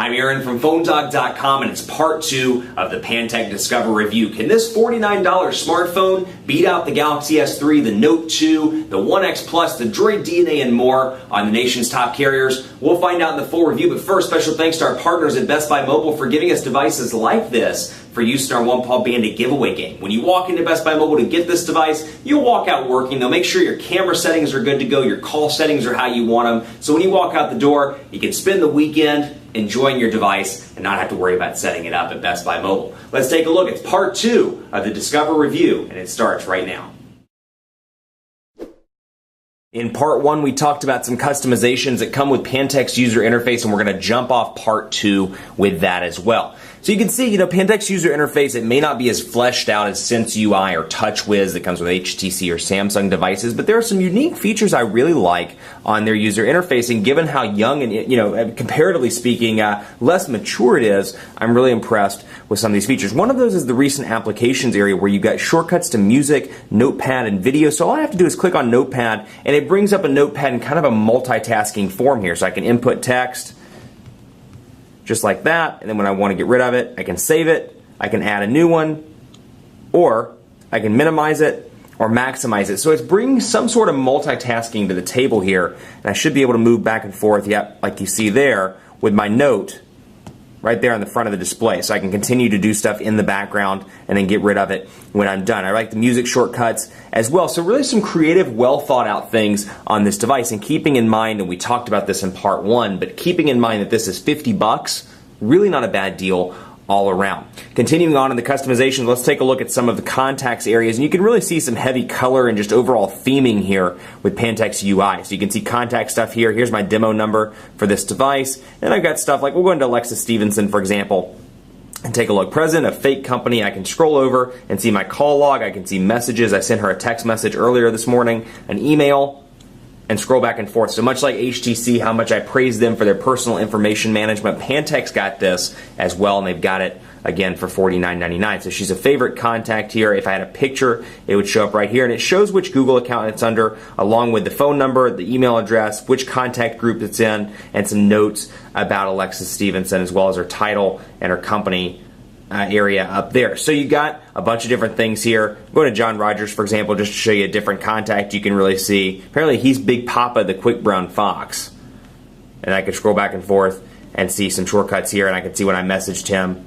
I'm Aaron from PhoneTalk.com, and it's part 2 of the Pantech Discover review. Can this $49 smartphone beat out the Galaxy S3, the Note 2, the One X Plus, the Droid DNA, and more on the nation's top carriers? We'll find out in the full review, but first, special thanks to our partners at Best Buy Mobile for giving us devices like this for use in our One Paw Bandit giveaway game. When you walk into Best Buy Mobile to get this device, you'll walk out working. They'll make sure your camera settings are good to go, your call settings are how you want them, so when you walk out the door, you can spend the weekend enjoying your device and not have to worry about setting it up at Best Buy Mobile. Let's take a look. It's part 2 of the Discover review, and it starts right now. In part 1, we talked about some customizations that come with Pantech's user interface, and we're going to jump off part 2 with that as well. So you can see, Pantech's user interface, it may not be as fleshed out as Sense UI or TouchWiz that comes with HTC or Samsung devices, but there are some unique features I really like on their user interface, and given how young and, comparatively speaking, less mature it is, I'm really impressed with some of these features. One of those is the recent applications area where you've got shortcuts to music, notepad, and video. So all I have to do is click on notepad, and it brings up a notepad in kind of a multitasking form here. So I can input text, just like that, and then when I want to get rid of it, I can save it, I can add a new one, or I can minimize it or maximize it. So it's bringing some sort of multitasking to the table here, and I should be able to move back and forth, like you see there, with my note right there on the front of the display. So I can continue to do stuff in the background and then get rid of it when I'm done. I like the music shortcuts as well. So really some creative, well thought out things on this device, and keeping in mind, and we talked about this in part 1, but keeping in mind that this is $50, really not a bad deal all around. Continuing on in the customization, let's take a look at some of the contacts areas, and you can really see some heavy color and just overall theming here with Pantech's UI. So you can see contact stuff here. Here's my demo number for this device, and I've got stuff like, we'll go into Alexa Stevenson, for example, and take a look. President of fake company, I can scroll over and see my call log. I can see messages. I sent her a text message earlier this morning, an email, and scroll back and forth. So much like HTC, how much I praise them for their personal information management, Pantech's got this as well, and they've got it again for $49.99. So she's a favorite contact here. If I had a picture, it would show up right here, and it shows which Google account it's under, along with the phone number, the email address, which contact group it's in, and some notes about Alexa Stevenson, as well as her title and her company area up there. So you got a bunch of different things here. Go to John Rogers, for example, just to show you a different contact. You can really see, apparently he's Big Papa, the quick brown fox. And I can scroll back and forth and see some shortcuts here, and I can see when I messaged him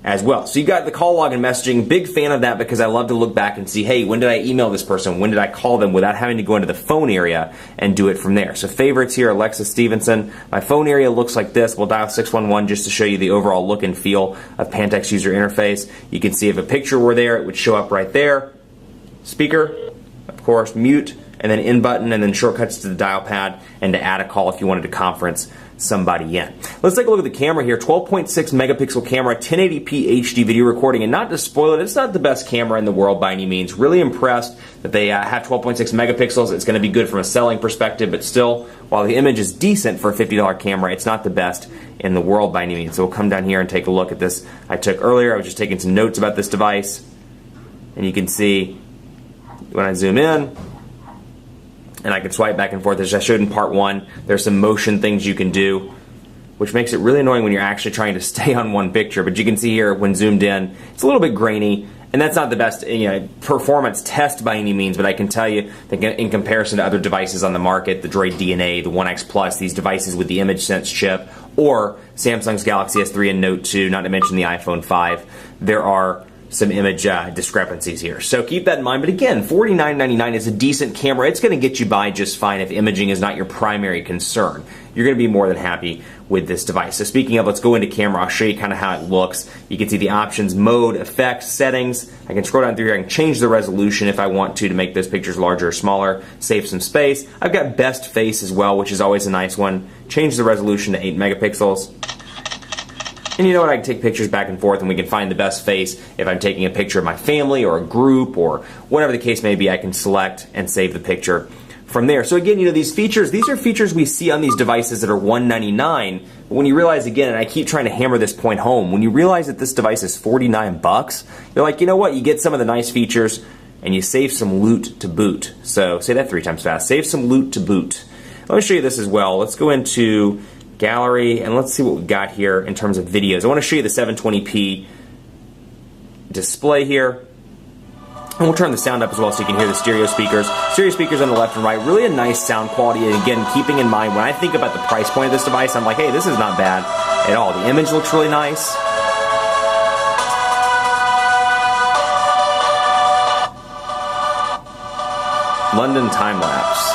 as well. So you got the call log and messaging. Big fan of that because I love to look back and see, hey, when did I email this person? When did I call them, without having to go into the phone area and do it from there. So favorites here, Alexa Stevenson. My phone area looks like this. We'll dial 611 just to show you the overall look and feel of Pantech's user interface. You can see if a picture were there, it would show up right there. Speaker, of course, mute, and then in button, and then shortcuts to the dial pad, and to add a call if you wanted to conference somebody in. Let's take a look at the camera here. 12.6 megapixel camera, 1080p HD video recording, and not to spoil it, it's not the best camera in the world by any means. Really impressed that they have 12.6 megapixels. It's going to be good from a selling perspective, but still, while the image is decent for a $50 camera, it's not the best in the world by any means. So we'll come down here and take a look at this I took earlier. I was just taking some notes about this device, and you can see when I zoom in, and I can swipe back and forth. As I showed in part 1, there's some motion things you can do, which makes it really annoying when you're actually trying to stay on one picture. But you can see here, when zoomed in, it's a little bit grainy, and that's not the best performance test by any means, but I can tell you that in comparison to other devices on the market, the Droid DNA, the One X Plus, these devices with the image sense chip, or Samsung's Galaxy S3 and Note 2, not to mention the iPhone 5, there are some image discrepancies here. So keep that in mind. But again, $49.99 is a decent camera. It's going to get you by just fine if imaging is not your primary concern. You're going to be more than happy with this device. So speaking of, let's go into camera. I'll show you kind of how it looks. You can see the options, mode, effects, settings. I can scroll down through here. I can change the resolution if I want to make those pictures larger or smaller, save some space. I've got best face as well, which is always a nice one. Change the resolution to 8 megapixels. And you know what, I can take pictures back and forth, and we can find the best face. If I'm taking a picture of my family or a group or whatever the case may be, I can select and save the picture from there. So again, these features, these are features we see on these devices that are $199. But when you realize, again, and I keep trying to hammer this point home, when you realize that this device is $49, you're like, you know what, you get some of the nice features and you save some loot to boot. So say that 3 times fast. Save some loot to boot. Let me show you this as well. Let's go into gallery, and let's see what we've got here in terms of videos. I want to show you the 720p display here. And we'll turn the sound up as well so you can hear the stereo speakers. Stereo speakers on the left and right, really a nice sound quality. And again, keeping in mind, when I think about the price point of this device, I'm like, hey, this is not bad at all. The image looks really nice. London time lapse.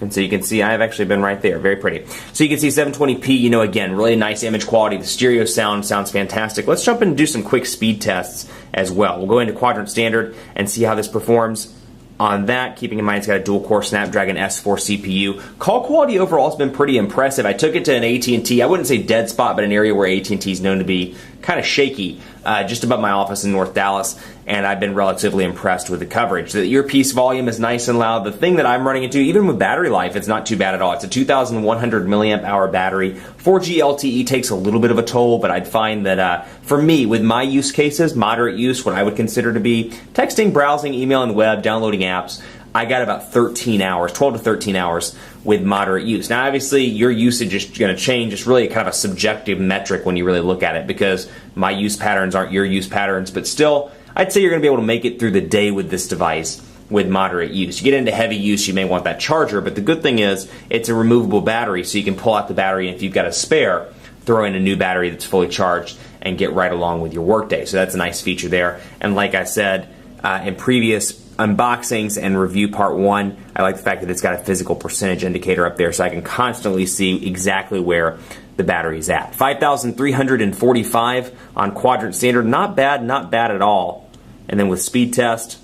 And so you can see I've actually been right there. Very pretty. So you can see 720p, you know, again, really nice image quality. The stereo sound sounds fantastic. Let's jump in and do some quick speed tests as well. We'll go into quadrant standard and see how this performs on that, keeping in mind it's got a dual-core Snapdragon S4 CPU. Call quality overall has been pretty impressive. I took it to an AT&T, I wouldn't say dead spot, but an area where AT&T is known to be kind of shaky, just above my office in North Dallas, and I've been relatively impressed with the coverage. The earpiece volume is nice and loud. The thing that I'm running into, even with battery life, it's not too bad at all. It's a 2,100 milliamp hour battery. 4G LTE takes a little bit of a toll, but I'd find that for me, with my use cases, moderate use, what I would consider to be texting, browsing, email, and web, downloading apps, I got about 13 hours, 12 to 13 hours with moderate use. Now, obviously, your usage is going to change. It's really kind of a subjective metric when you really look at it, because my use patterns aren't your use patterns, but still, I'd say you're going to be able to make it through the day with this device with moderate use. You get into heavy use, you may want that charger, but the good thing is it's a removable battery, so you can pull out the battery, and if you've got a spare, throw in a new battery that's fully charged and get right along with your workday. So that's a nice feature there. And like I said in previous unboxings and review part 1, I like the fact that it's got a physical percentage indicator up there, so I can constantly see exactly where the battery is at. 5,345 on quadrant standard, not bad at all. And then with speed test,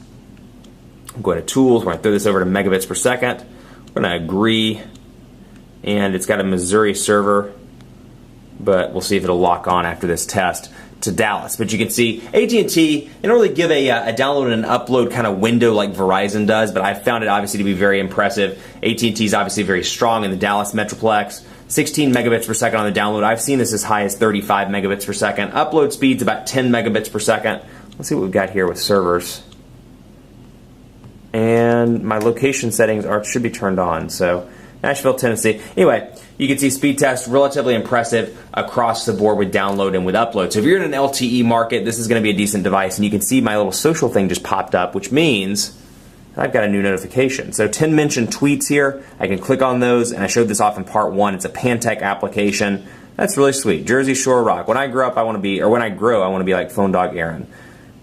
I'm going to tools, we're going to throw this over to megabits per second. We're going to agree, and it's got a Missouri server, but we'll see if it'll lock on after this test to Dallas. But you can see AT&T, they don't really give a download and an upload kind of window like Verizon does, but I found it obviously to be very impressive. AT&T is obviously very strong in the Dallas Metroplex. 16 megabits per second on the download. I've seen this as high as 35 megabits per second. Upload speed's about 10 megabits per second. Let's see what we've got here with servers. And my location settings should be turned on. So Nashville, Tennessee. Anyway, you can see speed test relatively impressive across the board with download and with upload. So if you're in an LTE market, this is going to be a decent device. And you can see my little social thing just popped up, which means I've got a new notification. So 10 mentioned tweets here. I can click on those, and I showed this off in part 1. It's a Pantech application. That's really sweet. Jersey Shore rock. When I grow up, I want to be, or when I grow, I want to be like Phone Dog Aaron.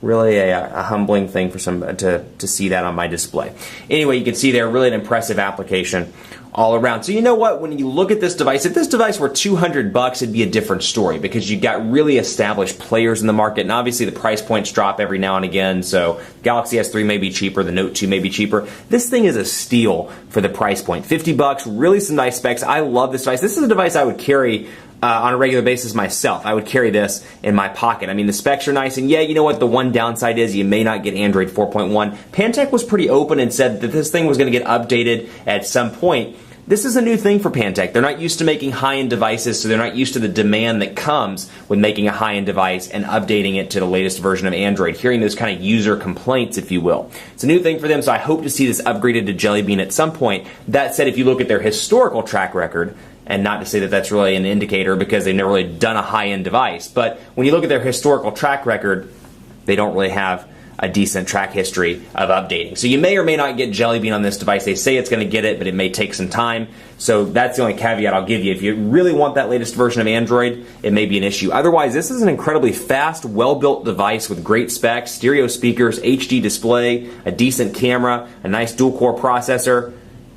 Really a humbling thing for some to see that on my display. Anyway, you can see there, really an impressive application all around. So you know what, when you look at this device, if this device were $200, it'd be a different story, because you've got really established players in the market, and obviously the price points drop every now and again, so Galaxy S3 may be cheaper, the Note 2 may be cheaper. This thing is a steal for the price point. $50, really some nice specs. I love this device. This is a device I would carry on a regular basis myself. I would carry this in my pocket. I mean, the specs are nice, and yeah, you know what, the one downside is you may not get Android 4.1. Pantech was pretty open and said that this thing was going to get updated at some point. This is a new thing for Pantech. They're not used to making high-end devices, so they're not used to the demand that comes with making a high-end device and updating it to the latest version of Android, hearing those kind of user complaints, if you will. It's a new thing for them, so I hope to see this upgraded to Jelly Bean at some point. That said, if you look at their historical track record, and not to say that that's really an indicator because they've never really done a high-end device, but when you look at their historical track record, they don't really have a decent track history of updating. So you may or may not get Jelly Bean on this device. They say it's going to get it, but it may take some time. So that's the only caveat I'll give you. If you really want that latest version of Android, it may be an issue. Otherwise, this is an incredibly fast, well-built device with great specs, stereo speakers, HD display, a decent camera, a nice dual-core processor,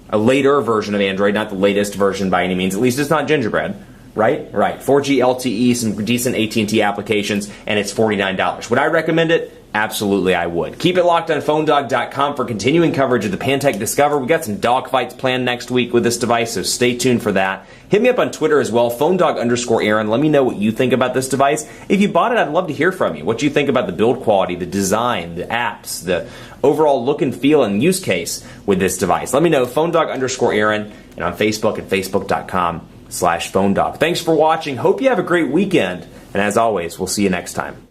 a later version of Android, not the latest version by any means. At least it's not gingerbread. Right? Right. 4G LTE, some decent AT&T applications, and it's $49. Would I recommend it? Absolutely, I would. Keep it locked on PhoneDog.com for continuing coverage of the Pantech Discover. We got some dogfights planned next week with this device, so stay tuned for that. Hit me up on Twitter as well, PhoneDog_Aaron. Let me know what you think about this device. If you bought it, I'd love to hear from you. What do you think about the build quality, the design, the apps, the overall look and feel and use case with this device? Let me know, PhoneDog_Aaron, and on Facebook at Facebook.com/PhoneDog. Thanks for watching. Hope you have a great weekend. And as always, we'll see you next time.